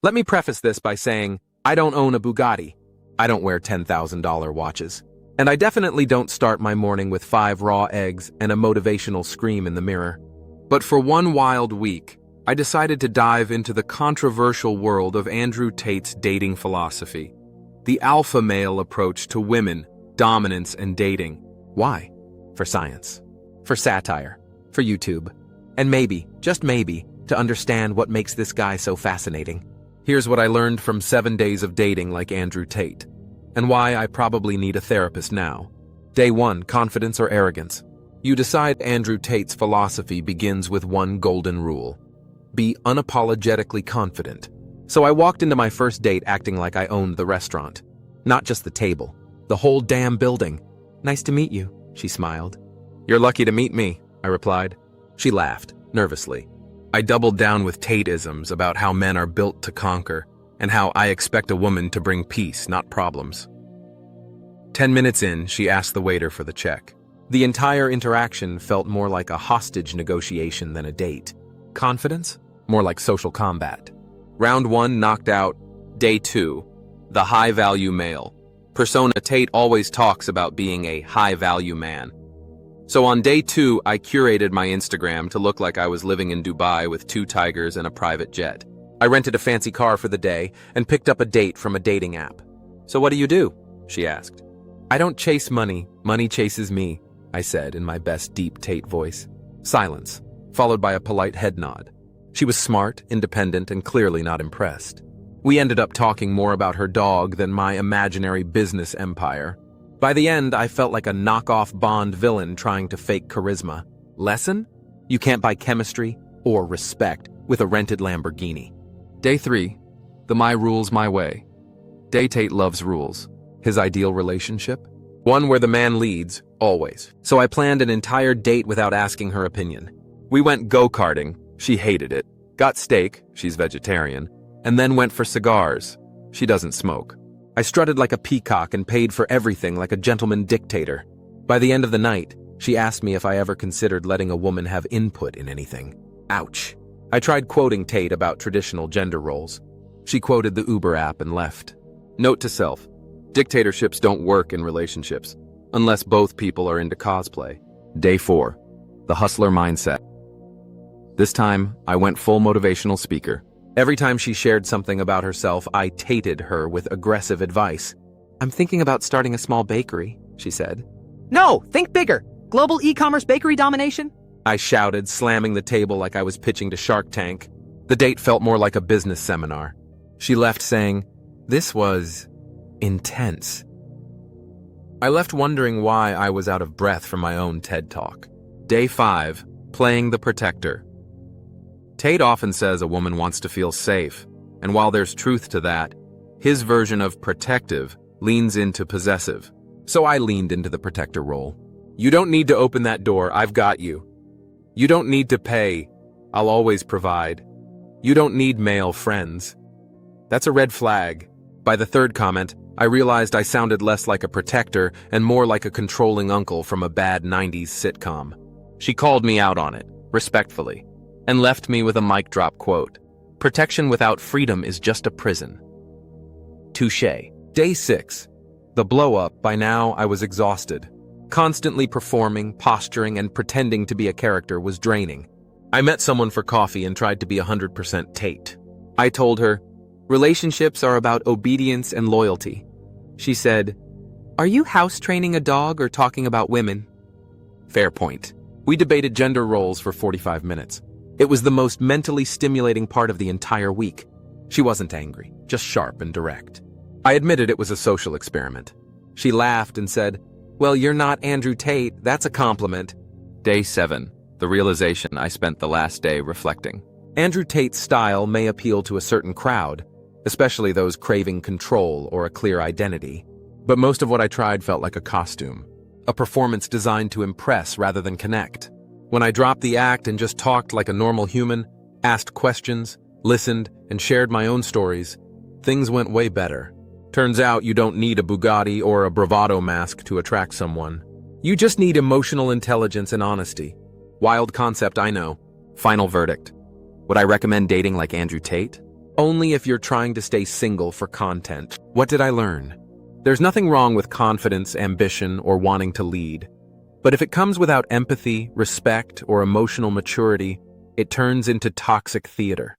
Let me preface this by saying, I don't own a Bugatti. I don't wear $10,000 watches. And I definitely don't start my morning with 5 raw eggs and a motivational scream in the mirror. But for one wild week, I decided to dive into the controversial world of Andrew Tate's dating philosophy. The alpha male approach to women, dominance, and dating. Why? For science. For satire. For YouTube. And maybe, just maybe, to understand what makes this guy so fascinating. Here's what I learned from 7 days of dating like Andrew Tate, and why I probably need a therapist now. Day 1, confidence or arrogance. You decide. Andrew Tate's philosophy begins with one golden rule. Be unapologetically confident. So I walked into my first date acting like I owned the restaurant. Not just the table, the whole damn building. Nice to meet you, she smiled. You're lucky to meet me, I replied. She laughed, nervously. I doubled down with Tate-isms about how men are built to conquer, and how I expect a woman to bring peace, not problems. 10 minutes in, she asked the waiter for the check. The entire interaction felt more like a hostage negotiation than a date. Confidence? More like social combat. Round 1 knocked out. Day 2, the high-value male. Persona. Tate always talks about being a high-value man. So on day 2, I curated my Instagram to look like I was living in Dubai with 2 tigers and a private jet. I rented a fancy car for the day and picked up a date from a dating app. So what do you do? She asked. I don't chase money, money chases me, I said in my best deep Tate voice. Silence, followed by a polite head nod. She was smart, independent, and clearly not impressed. We ended up talking more about her dog than my imaginary business empire. By the end, I felt like a knockoff Bond villain trying to fake charisma. Lesson? You can't buy chemistry or respect with a rented Lamborghini. Day 3, the my rules, my way. Tate loves rules. His ideal relationship? One where the man leads, always. So I planned an entire date without asking her opinion. We went go-karting. She hated it. Got steak, she's vegetarian, and then went for cigars. She doesn't smoke. I strutted like a peacock and paid for everything like a gentleman dictator. By the end of the night, she asked me if I ever considered letting a woman have input in anything. Ouch. I tried quoting Tate about traditional gender roles. She quoted the Uber app and left. Note to self, dictatorships don't work in relationships, unless both people are into cosplay. Day 4, the hustler mindset. This time, I went full motivational speaker. Every time she shared something about herself, I tated her with aggressive advice. I'm thinking about starting a small bakery, she said. No, think bigger. Global e-commerce bakery domination? I shouted, slamming the table like I was pitching to Shark Tank. The date felt more like a business seminar. She left saying, this was intense. I left wondering why I was out of breath from my own TED Talk. Day 5, playing the protector. Tate often says a woman wants to feel safe, and while there's truth to that, his version of protective leans into possessive. So I leaned into the protector role. You don't need to open that door, I've got you. You don't need to pay, I'll always provide. You don't need male friends. That's a red flag. By the 3rd comment, I realized I sounded less like a protector and more like a controlling uncle from a bad 90s sitcom. She called me out on it, respectfully, and left me with a mic drop quote. Protection without freedom is just a prison. Touché. Day 6. The blow-up. By now, I was exhausted. Constantly performing, posturing, and pretending to be a character was draining. I met someone for coffee and tried to be 100% Tate. I told her, relationships are about obedience and loyalty. She said, are you house training a dog or talking about women? Fair point. We debated gender roles for 45 minutes. It was the most mentally stimulating part of the entire week. She wasn't angry, just sharp and direct. I admitted it was a social experiment. She laughed and said, well, you're not Andrew Tate, that's a compliment. Day 7, the realization I spent the last day reflecting. Andrew Tate's style may appeal to a certain crowd, especially those craving control or a clear identity. But most of what I tried felt like a costume, a performance designed to impress rather than connect. When I dropped the act and just talked like a normal human, asked questions, listened, and shared my own stories, things went way better. Turns out you don't need a Bugatti or a bravado mask to attract someone. You just need emotional intelligence and honesty. Wild concept, I know. Final verdict. Would I recommend dating like Andrew Tate? Only if you're trying to stay single for content. What did I learn? There's nothing wrong with confidence, ambition, or wanting to lead. But if it comes without empathy, respect, or emotional maturity, it turns into toxic theater.